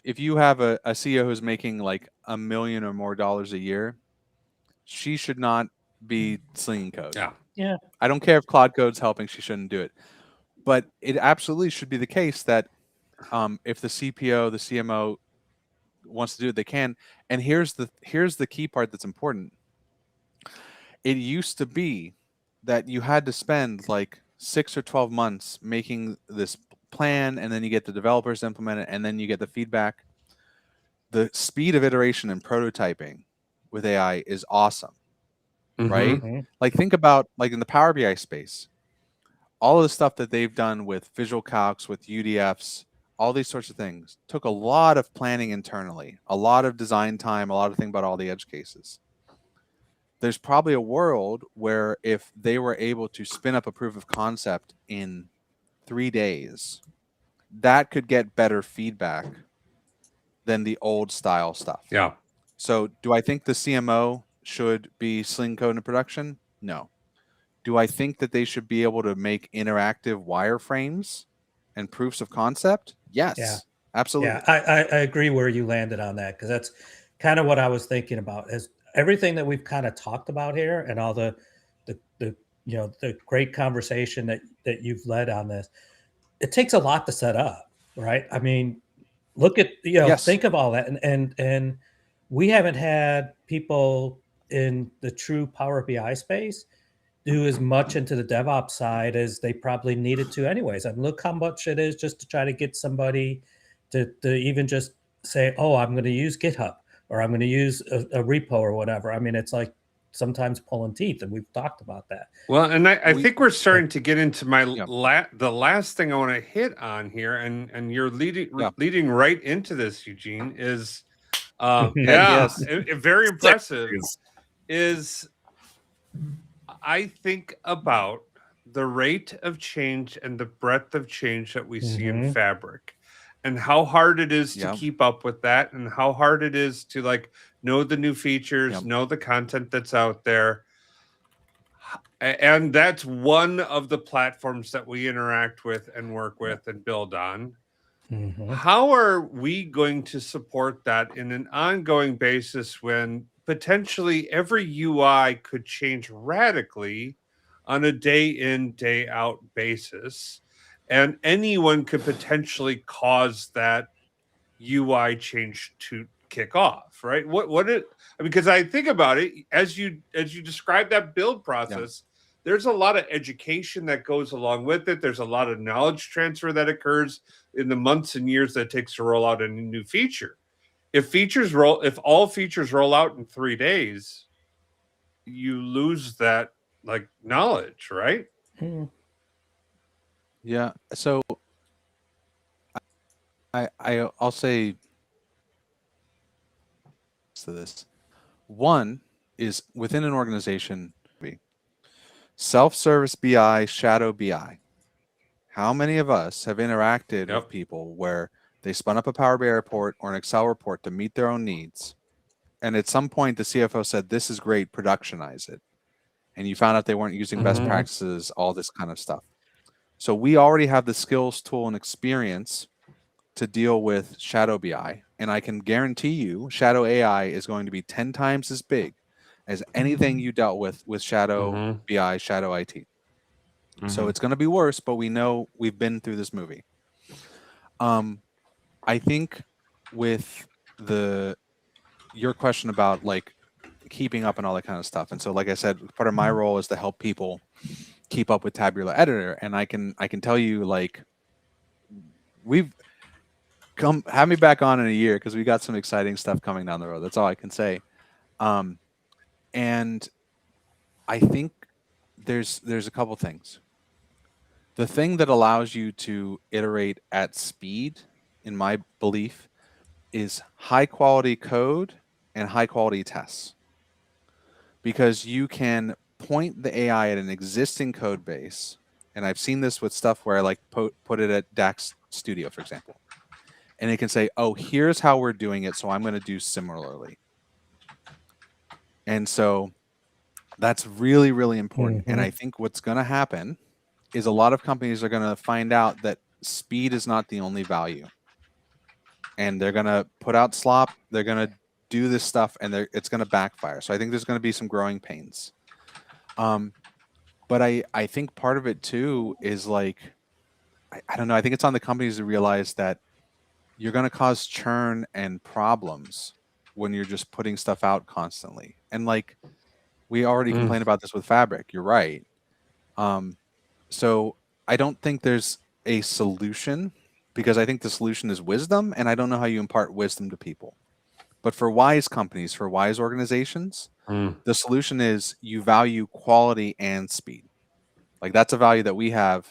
if you have a CEO who's making like $1 million or more a year, she should not be slinging code. Yeah. Yeah. I don't care if Claude Code's helping; she shouldn't do it. But it absolutely should be the case that if the CPO, the CMO wants to do it, they can. And here's the key part that's important. It used to be that you had to spend like 6 or 12 months making this plan, and then you get the developers to implement it, and then you get the feedback. The speed of iteration and prototyping with AI is awesome, right? Mhm. Like think about like in the Power BI space, all of the stuff that they've done with visual calcs, with UDFs, all these sorts of things took a lot of planning internally, a lot of design time, a lot of thinking about all the edge cases. There's probably a world where if they were able to spin up a proof of concept in 3 days, that could get better feedback than the old style stuff. Yeah. So do I think the CMO should be sling code in production? No. Do I think that they should be able to make interactive wireframes and proofs of concept? Yes. Yeah. Absolutely. Yeah, I agree where you landed on that, because that's kind of what I was thinking about. Is everything that we've kind of talked about here, and all the the great conversation that you've led on this. It takes a lot to set up, right? I mean, look at Yes. think of all that, and we haven't had people in the true Power BI space do as much into the DevOps side as they probably needed to anyways. And look how much it is just to try to get somebody to even just say, oh, I'm going to use GitHub, or I'm going to use a repo or whatever. I mean, it's like sometimes pulling teeth, and we've talked about that. Well, and I We- think we're starting to get into my Yeah. the last thing I want to hit on here, and you're leading Yeah. leading right into this, Eugene, is Heck yeah, yes. very impressive. Is I think about the rate of change and the breadth of change that we see in Mhm. Fabric, and how hard it is to Yeah. keep up with that, and how hard it is to like know the new features, Yep. know the content that's out there. And that's one of the platforms that we interact with and work with and build on. Mhm. How are we going to support that in an ongoing basis when potentially every UI could change radically on a day in, day out basis? And anyone could potentially cause that UI change to kick off, right? Because I think about it as you describe that build process, there's a lot of education that goes along with it. There's a lot of knowledge transfer that occurs in the months and years that it takes to roll out a new feature. If all features roll out in 3 days, you lose that like knowledge, right? Mhm. Yeah. So I'll say to this. One is within an organization, self-service BI, shadow BI. How many of us have interacted Yep. with people where they spun up a Power BI report or an Excel report to meet their own needs, and at some point the CFO said, "This is great, productionize it," and you found out they weren't using best Mhm. practices, all this kind of stuff. So we already have the skills, tool, and experience to deal with shadow BI, and I can guarantee you, shadow AI is going to be 10 times as big as anything you dealt with shadow Mhm. BI, shadow IT. So Mhm. it's going to be worse, but we know we've been through this movie. I think with your question about like keeping up and all that kind of stuff, and so like I said, part of my role is to help people keep up with Tabular Editor, and I can tell you, like, we've have me back on in a year because we got some exciting stuff coming down the road. That's all I can say. And I think there's a couple things. The thing that allows you to iterate at speed, in my belief, is high quality code and high quality tests. Because you can point the AI at an existing code base, and I've seen this with stuff where I like put it at DAX Studio, for example, and it can say, "Oh, here's how we're doing it, so I'm going to do similarly." And so that's really, really important. And Mhm. I think what's going to happen is a lot of companies are going to find out that speed is not the only value. and they're gonna put out slop. They're gonna do this stuff, and it's gonna backfire. So I think there's gonna be some growing pains. But I think part of it too is like I don't know. I think it's on the companies to realize that you're going to cause churn and problems when you're just putting stuff out constantly. And like we already complained about this with Fabric. You're right. So I don't think there's a solution because I think the solution is wisdom, and I don't know how you impart wisdom to people. But for wise companies, for wise organizations, the solution is you value quality and speed. Like that's a value that we have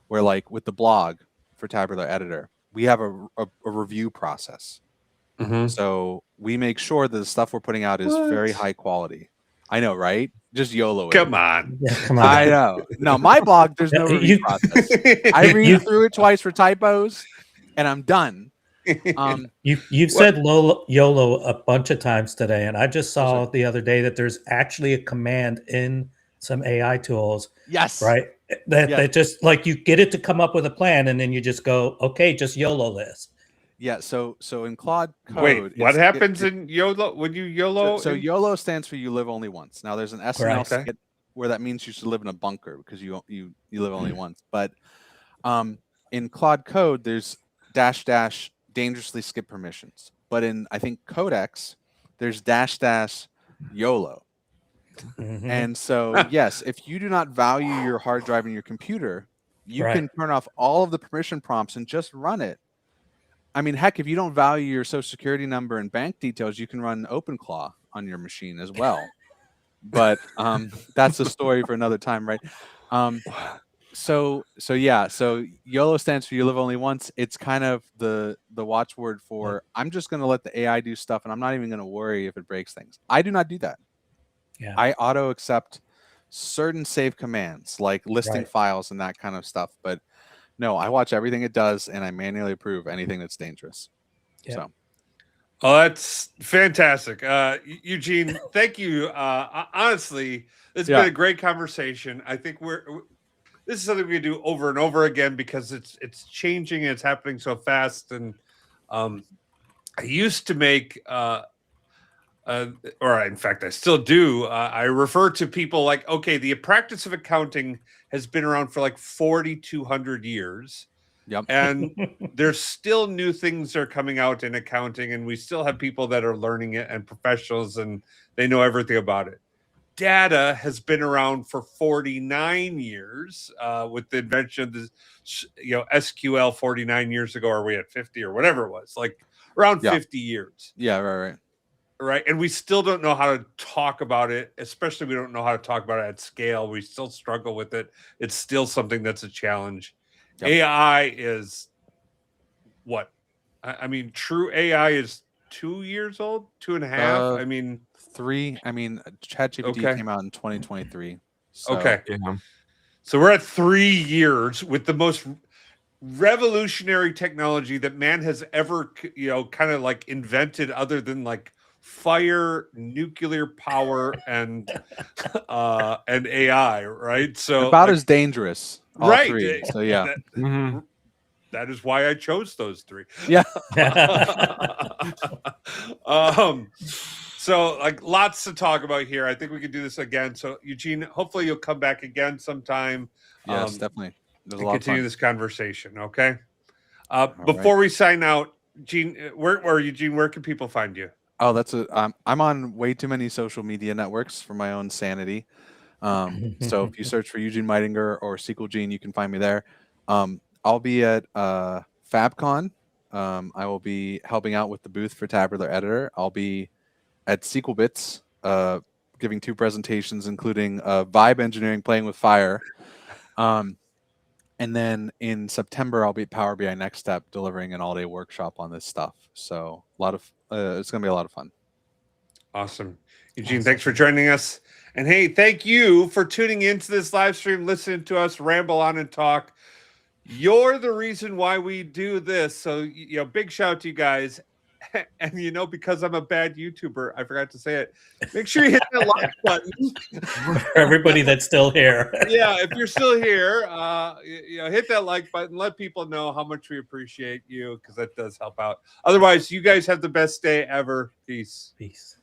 where like with the blog for Tabular Editor, we have a review process. So we make sure that the stuff we're putting out is very high quality. I know, right? Just YOLO it. Come on. Yeah, come on. I know. No, my blog, there's no review process. I read through it twice for typos, and I'm done. You've said YOLO a bunch of times today, and I just saw the other day that there's actually a command in some AI tools. Yes. Right. That just like you get it to come up with a plan, and then you just go, okay, just YOLO this. Yeah. So in Claude Code, Wait, what happens in YOLO when you YOLO? So YOLO stands for you live only once. Now there's an SNL skit where that means you should live in a bunker because you live only once. But in Claude Code, there's -- dangerously skip permissions. But in I think Codex, there's -- YOLO. And so yes, if you do not value your hard drive in your computer, you can turn off all of the permission prompts and just run it. I mean, heck, if you don't value your social security number and bank details, you can run OpenClaw on your machine as well. But that's a story for another time, right? So YOLO stands for you live only once. It's kind of the watchword for I'm just going to let the AI do stuff, and I'm not even going to worry if it breaks things. I do not do that. Yeah. I auto accept certain save commands like listing files and that kind of stuff, but no, I watch everything it does, and I manually approve anything that's dangerous. Yeah. So. Oh, that's fantastic. Eugene, thank you. Honestly, it's been a great conversation. I think this is something we do over and over again because it's changing and it's happening so fast. And I used to make, or in fact, I still do. I refer to people like, okay, the practice of accounting has been around for like 4,200 years. Yep. And there's still new things that are coming out in accounting, and we still have people that are learning it and professionals, and they know everything about it. Data has been around for 49 years with the invention of the SQL 49 years ago, or we had 50 or whatever it was, like around 50 years. Yeah, right. Right. And we still don't know how to talk about it, especially we don't know how to talk about it at scale. We still struggle with it. It's still something that's a challenge. Yep. AI is what? I mean, true AI is 2 years old, 2.5. I mean, 3. I mean, ChatGPT came out in 2023. So, okay. Yeah. So we're at 3 years with the most revolutionary technology that man has ever, kind of like invented other than like fire, nuclear power, and AI, right? So about as dangerous. Right. 3. So yeah. That is why I chose those 3. Yeah. So like lots to talk about here. I think we could do this again. So Eugene, hopefully you'll come back again sometime. Yes, definitely. There's a lot continue this conversation. Okay. Before we sign out, Eugene, where can people find you? Oh, I'm on way too many social media networks for my own sanity. So if you search for Eugene Meidinger or SQL Gene, you can find me there. I'll be at FabCon. I will be helping out with the booth for Tabular Editor. I'll be at SQL Bits, giving 2 presentations, including Vibe Engineering, playing with fire. And then in September, I'll be at Power BI Next Step, delivering an all-day workshop on this stuff. So it's going to be a lot of fun. Awesome. Eugene, thanks for joining us. And hey, thank you for tuning into this live stream, listening to us ramble on and talk. You're the reason why we do this. So, big shout out to you guys. And you know, because I'm a bad YouTuber, I forgot to say it. Make sure you hit that like button. For everybody that's still here. Yeah, if you're still here, hit that like button. Let people know how much we appreciate you, because that does help out. Otherwise, you guys have the best day ever. Peace. Peace.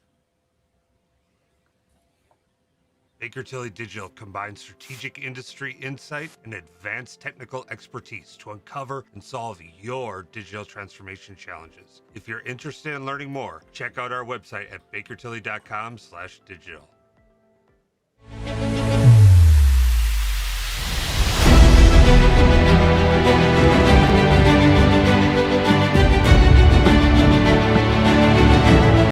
Baker Tilly Digital combines strategic industry insight and advanced technical expertise to uncover and solve your digital transformation challenges. If you're interested in learning more, check out our website at bakertilly.com/digital.